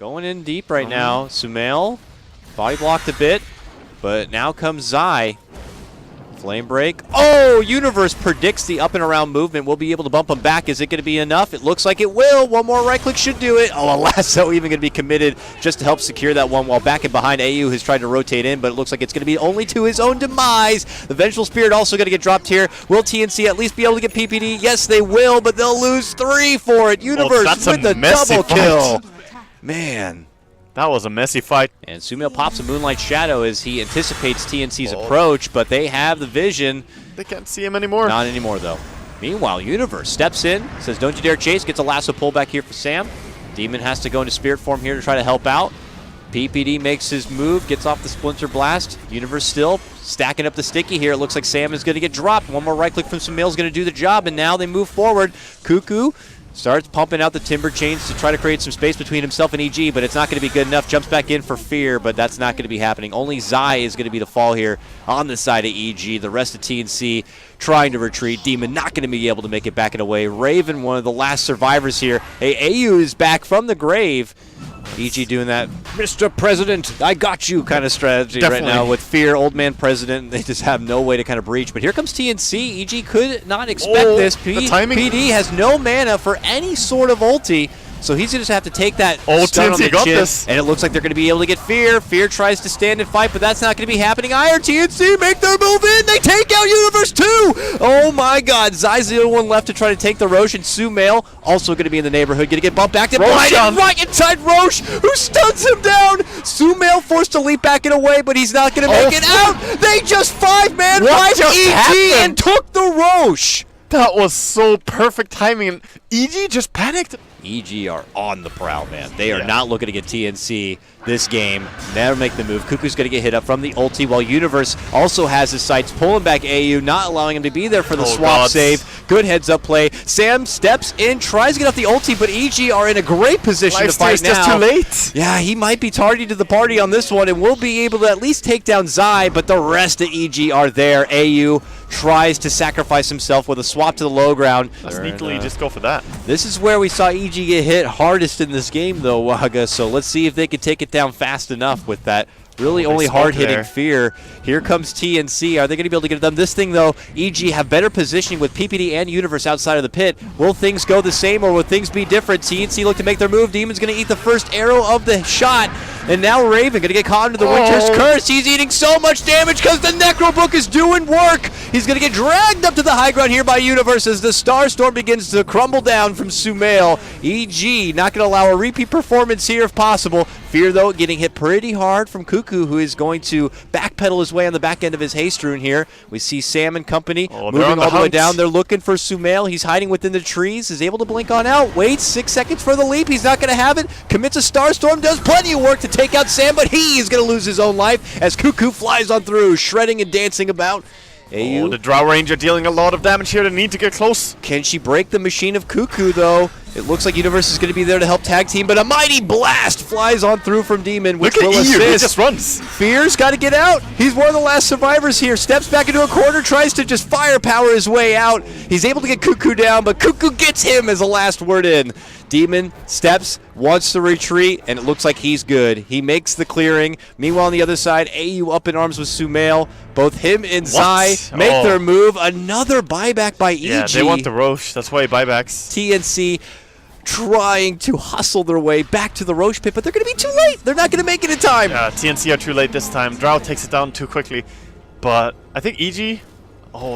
Going in deep right now. Sumail, body blocked a bit, but now comes Zai. Flame break. Oh, Universe predicts the up and around movement. We'll be able to bump him back. Is it going to be enough? It looks like it will. One more right click should do it. Oh, a lasso even going to be committed just to help secure that one while back and behind AU has tried to rotate in, but it looks like it's going to be only to his own demise. The Vengeful Spirit also going to get dropped here. Will TNC at least be able to get PPD? Yes, they will, but they'll lose 3 for it. Universe with the double kill. Man. That was a messy fight. And Sumail pops a Moonlight Shadow as he anticipates TNC's approach, but they have the vision. They can't see him anymore. Not anymore, though. Meanwhile, Universe steps in, says, don't you dare chase, gets a lasso pull back here for Sam. Demon has to go into Spirit form here to try to help out. PPD makes his move, gets off the Splinter Blast. Universe still stacking up the sticky here. It looks like Sam is going to get dropped. One more right click from Sumail is going to do the job, and now they move forward. Cuckoo starts pumping out the Timber Chains to try to create some space between himself and EG, but it's not going to be good enough. Jumps back in for Fear, but that's not going to be happening. Only Zai is going to be the fall here on the side of EG. The rest of TNC trying to retreat. Demon not going to be able to make it back and away. Raven, one of the last survivors here. Hey, AU is back from the grave. EG doing that, Mr. President, I got you kind of strategy right now with Fear, Old Man President. They just have no way to kind of breach. But here comes TNC. EG could not expect this. PD has no mana for any sort of ulti. So he's going to just have to take that stun on the chin, and it looks like they're going to be able to get Fear. Fear tries to stand and fight, but that's not going to be happening either. TNC make their move in. They take out Universe 2. Oh my God. Zai's the only one left to try to take the Roche, and Sumail also going to be in the neighborhood. Going to get bumped back to right inside Roche, who stuns him down. Sumail forced to leap back and away, but he's not going to make it out. They just 5-man wiped EG and took the Roche. That was so perfect timing, and EG just panicked. EG are on the prowl, man. They are not looking to get TNC this game. Never make the move. Cuckoo's going to get hit up from the ulti, while Universe also has his sights pulling back AU, not allowing him to be there for the swap save. Good heads-up play. Sam steps in, tries to get off the ulti, but EG are in a great position to fight now. Just too late. Yeah, he might be tardy to the party on this one, and will be able to at least take down Zai, but the rest of EG are there. AU tries to sacrifice himself with a swap to the low ground. Sneakily just go for that. This is where we saw EG get hit hardest in this game, though, Waga, so let's see if they can take it down fast enough with that really only hard-hitting Fear. Here comes TNC. Are they going to be able to get it done? This thing, though, EG have better positioning with PPD and Universe outside of the pit. Will things go the same, or will things be different? TNC look to make their move. Demon's going to eat the first arrow of the shot, and now Raven going to get caught into the Winter's Curse. He's eating so much damage because the Necrobook is doing work. He's going to get dragged up to the high ground here by Universe as the Starstorm begins to crumble down from Sumail. EG not going to allow a repeat performance here if possible. Fear, though, getting hit pretty hard from Cuckoo, who is going to backpedal his way on the back end of his haste rune here. We see Sam and company moving all the way down. They're looking for Sumail. He's hiding within the trees, is able to blink on out. Waits 6 seconds for the leap. He's not going to have it. Commits a Starstorm, does plenty of work to take out Sam, but he is going to lose his own life as Cuckoo flies on through, shredding and dancing about. AU. The Drow Ranger dealing a lot of damage here. They need to get close. Can she break the machine of Cuckoo, though? It looks like Universe is going to be there to help tag team, but a mighty blast flies on through from Demon, which will assist. He just runs. Fear's got to get out. He's one of the last survivors here. Steps back into a corner, tries to just firepower his way out. He's able to get Cuckoo down, but Cuckoo gets him as a last word in. Demon steps, wants to retreat, and it looks like he's good. He makes the clearing. Meanwhile, on the other side, AU up in arms with Sumail. Both him and Zai make their move. Another buyback by EG. Yeah, they want the Roche. That's why buybacks. TNC trying to hustle their way back to the Roche pit, but they're going to be too late. They're not going to make it in time. Yeah, TNC are too late this time. Drow takes it down too quickly. But I think EG,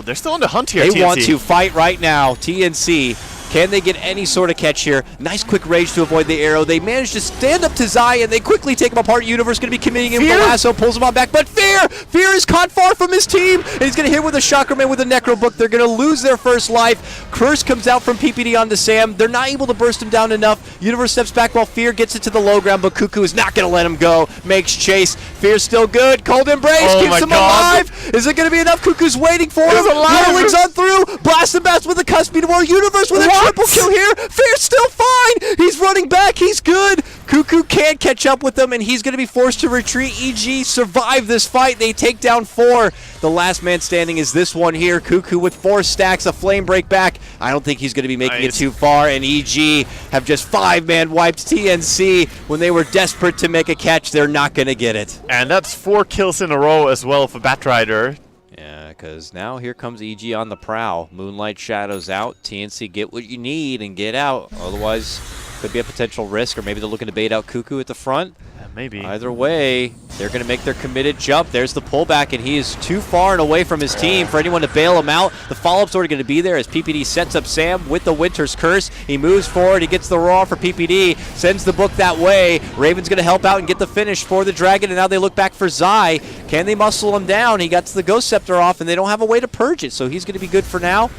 they're still on the hunt here, They want to fight right now. TNC, can they get any sort of catch here? Nice quick rage to avoid the arrow. They manage to stand up to Zai, and they quickly take him apart. Universe going to be committing him with the lasso, pulls him on back, but Fear is caught far from his team, and he's going to hit with a Chakraman with a Necrobook. They're going to lose their first life. Curse comes out from PPD onto Sam. They're not able to burst him down enough. Universe steps back while Fear gets it to the low ground, but Cuckoo is not going to let him go. Makes chase. Fear's still good. Cold Embrace keeps him alive. Is it going to be enough? Cuckoo's waiting for him. Whirlings on through. Blast him back with a Cusp War. Universe with a triple kill here. Fear's still fine. He's running back. He's good. Cuckoo can't catch up with them, and he's going to be forced to retreat. EG survive this fight. They take down 4. The last man standing is this one here. Cuckoo with 4 stacks, a flame break back. I don't think he's going to be making it too far, and EG have just 5-man wiped TNC. When they were desperate to make a catch, they're not going to get it. And that's 4 kills in a row as well for Batrider. Yeah, because now here comes EG on the prowl. Moonlight Shadows out. TNC, get what you need and get out. Otherwise, could be a potential risk, or maybe they're looking to bait out Cuckoo at the front. Maybe. Either way, they're going to make their committed jump. There's the pullback, and he is too far and away from his team for anyone to bail him out. The follow-up's already going to be there as PPD sets up Sam with the Winter's Curse. He moves forward. He gets the Raw for PPD, sends the book that way. Raven's going to help out and get the finish for the Dragon, and now they look back for Zai. Can they muscle him down? He got the Ghost Scepter off, and they don't have a way to purge it, so he's going to be good for now.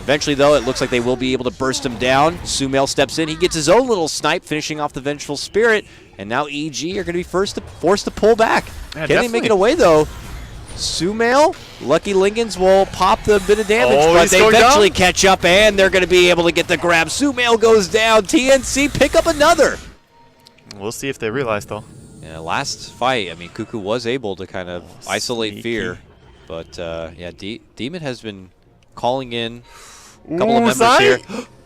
Eventually, though, it looks like they will be able to burst him down. Sumail steps in. He gets his own little snipe, finishing off the Vengeful Spirit. And now EG are going to be forced to pull back. Yeah, Can they make it away, though? Sumail, Lucky Lincolns will pop the bit of damage, but they eventually catch up, and they're going to be able to get the grab. Sumail goes down. TNC pick up another. We'll see if they realize, though. Yeah, last fight, I mean, Cuckoo was able to kind of isolate sneaky. Fear. But, yeah, Demon has been calling in a couple of members here.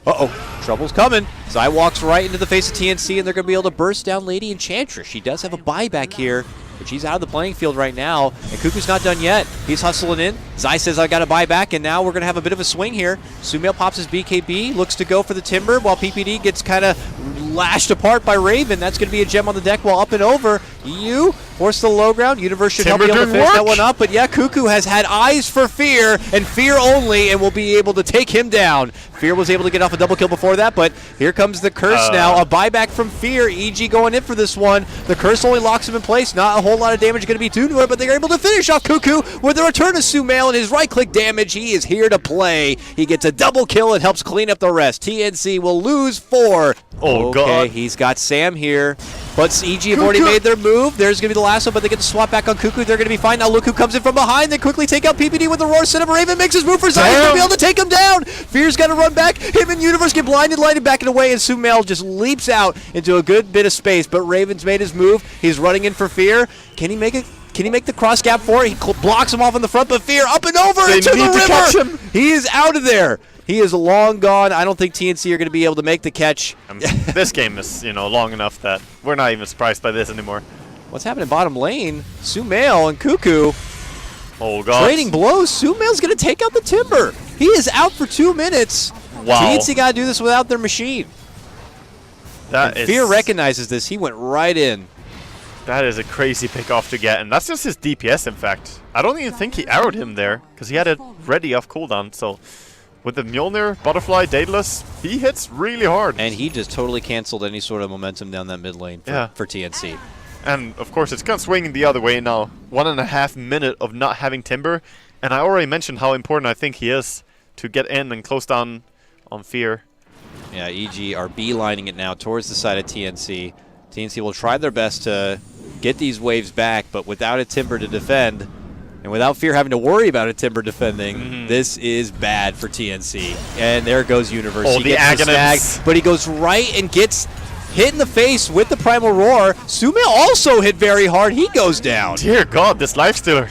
Uh-oh, trouble's coming. Zai walks right into the face of TNC, and they're going to be able to burst down Lady Enchantress. She does have a buyback here, but she's out of the playing field right now, and Cuckoo's not done yet. He's hustling in. Zai says, I got a buyback, and now we're going to have a bit of a swing here. Sumail pops his BKB, looks to go for the Timber, while PPD gets kind of lashed apart by Raven. That's going to be a gem on the deck while up and over. EU force the low ground. Universe should help be able to finish that one up. But yeah, Cuckoo has had eyes for Fear, and Fear only, and will be able to take him down. Fear was able to get off a double kill before that, but here comes the Curse now. A buyback from Fear. EG going in for this one. The Curse only locks him in place. Not a whole lot of damage going to be due to it, but they're able to finish off Cuckoo with the return of Sumail and his right-click damage. He is here to play. He gets a double kill and helps clean up the rest. TNC will lose 4. Oh, okay, God. He's got Sam here. But EG have already made their move. There's going to be the last one, but they get to swap back on Cuckoo. They're going to be fine. Now look who comes in from behind. They quickly take out PPD with the Roar. Set up Raven, makes his move for Zion. He's going to be able to take him down. Fear's got to run back. Him and Universe get blinded, lighted back and away, and Sumail just leaps out into a good bit of space. But Raven's made his move. He's running in for Fear. Can he make it? Can he make the cross gap for it? He blocks him off on the front, but Fear up and over into the river. Catch him. He is out of there. He is long gone. I don't think TNC are going to be able to make the catch. This game is, long enough that we're not even surprised by this anymore. What's happening bottom lane? Sumail and Cuckoo. Oh, God. Trading blows. Sumail's going to take out the Timber. He is out for 2 minutes. Wow. TNC got to do this without their machine. Fear recognizes this. He went right in. That is a crazy pick off to get, and that's just his DPS, in fact. I don't even think he arrowed him there, because he had it ready off cooldown, so... With the Mjolnir, Butterfly, Daedalus, he hits really hard. And he just totally canceled any sort of momentum down that mid lane for TNC. And, of course, it's kind of swinging the other way now. 1.5 minutes of not having Timber. And I already mentioned how important I think he is to get in and close down on Fear. Yeah, EG are beelining it now towards the side of TNC. TNC will try their best to get these waves back, but without a Timber to defend, and without Fear having to worry about a Timber defending, this is bad for TNC. And there goes Universe. Oh, he gets the snag, but he goes right and gets hit in the face with the Primal Roar. Sumail also hit very hard. He goes down. Dear God, this Lifestealer.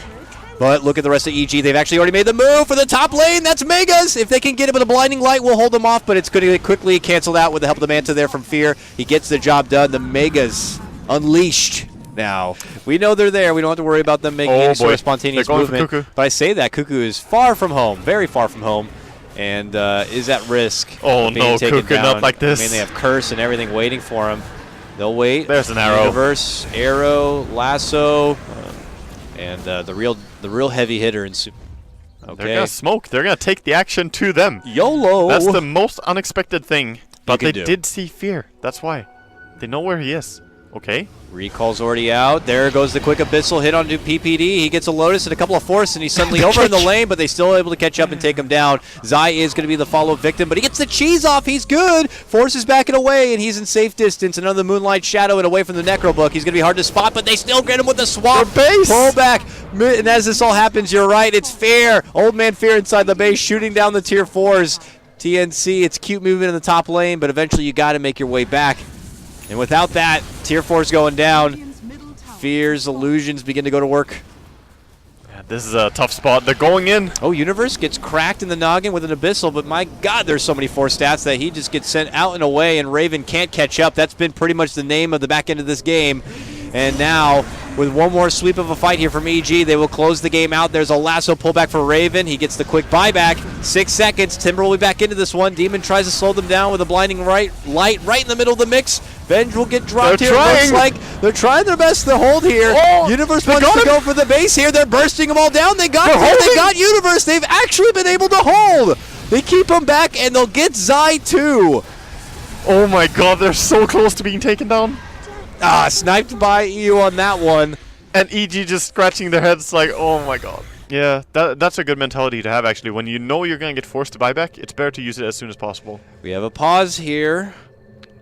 But look at the rest of EG. They've actually already made the move for the top lane. That's Megas. If they can get it with a Blinding Light, we'll hold them off, but it's going to get quickly canceled out with the help of the Manta there from Fear. He gets the job done. The Megas unleashed. Now, we know they're there. We don't have to worry about them making any sort of spontaneous movement. But I say that Cuckoo is far from home, very far from home, and is at risk. Oh no, Cuckoo not like this. I mean, they have Curse and everything waiting for him. They'll wait. There's an arrow. Universe, arrow, lasso, and the real heavy hitter in Super. Okay. They're gonna smoke. They're gonna take the action to them. YOLO. That's the most unexpected thing. But they did see Fear. That's why. They know where he is. Okay. Recall's already out. There goes the quick Abyssal hit onto PPD. He gets a Lotus and a couple of Force, and he's suddenly over in the lane, but they still able to catch up and take him down. Zai is going to be the follow victim, but he gets the cheese off. He's good. Force is backing away, and he's in safe distance. Another Moonlight Shadow and away from the Necro Book. He's going to be hard to spot, but they still get him with the swap. Pull back. And as this all happens, you're right. It's Fear. Old Man Fear inside the base, shooting down the tier 4s. TNC, it's cute movement in the top lane, but eventually you got to make your way back. And without that, Tier 4's going down. Fears, illusions begin to go to work. Yeah, this is a tough spot. They're going in. Oh, Universe gets cracked in the noggin with an Abyssal, but my God, there's so many 4 stats that he just gets sent out and away, and Raven can't catch up. That's been pretty much the name of the back end of this game. And now, with one more sweep of a fight here from EG, they will close the game out. There's a lasso pullback for Raven. He gets the quick buyback. 6 seconds. Timber will be back into this one. Demon tries to slow them down with a blinding light right in the middle of the mix. Venge will get dropped here. Looks like they're trying their best to hold here. Oh, Universe wants to go for the base here. They're bursting them all down. They got Universe. They've actually been able to hold. They keep them back, and they'll get Zai too. Oh my God, they're so close to being taken down. Sniped by EU on that one. And EG just scratching their heads like, oh my God. Yeah, that's a good mentality to have, actually. When you know you're going to get forced to buy back, it's better to use it as soon as possible. We have a pause here.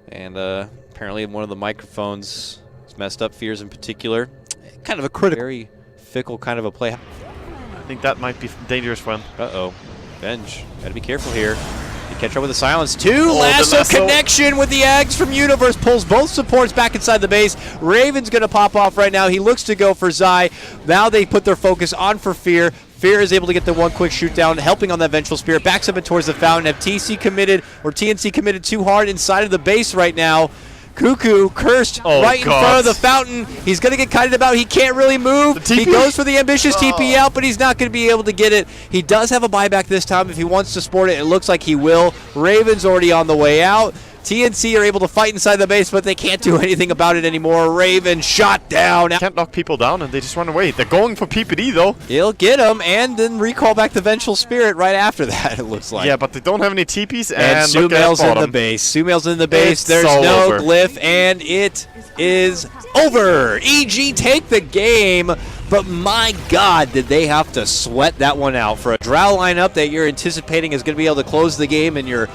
And apparently one of the microphones is messed up, Fears in particular. Kind of a critical, very fickle kind of a play. I think that might be dangerous for him. Uh-oh. Venge. Gotta be careful here. You catch up with the silence. Lasso connection with the Ags from Universe. Pulls both supports back inside the base. Raven's going to pop off right now. He looks to go for Zai. Now they put their focus on for Fear. Fear is able to get the one quick shoot down, helping on that Vengeful Spirit. Backs up and towards the fountain. Have TNC committed too hard inside of the base right now. Cuckoo cursed right in front of the fountain. He's going to get kited about. He can't really move. He goes for the ambitious TP out, but he's not going to be able to get it. He does have a buyback this time if he wants to sport it. It looks like he will. Raven's already on the way out. TNC are able to fight inside the base, but they can't do anything about it anymore. Raven shot down. Can't knock people down, and they just run away. They're going for PPD, though. He'll get him, and then recall back the Vengeful Spirit right after that, it looks like. Yeah, but they don't have any TPs, and Sumail's in the base. Sumail's in the base. There's no glyph, and it is over. EG take the game. But my God, did they have to sweat that one out for a Drow lineup that you're anticipating is going to be able to close the game in your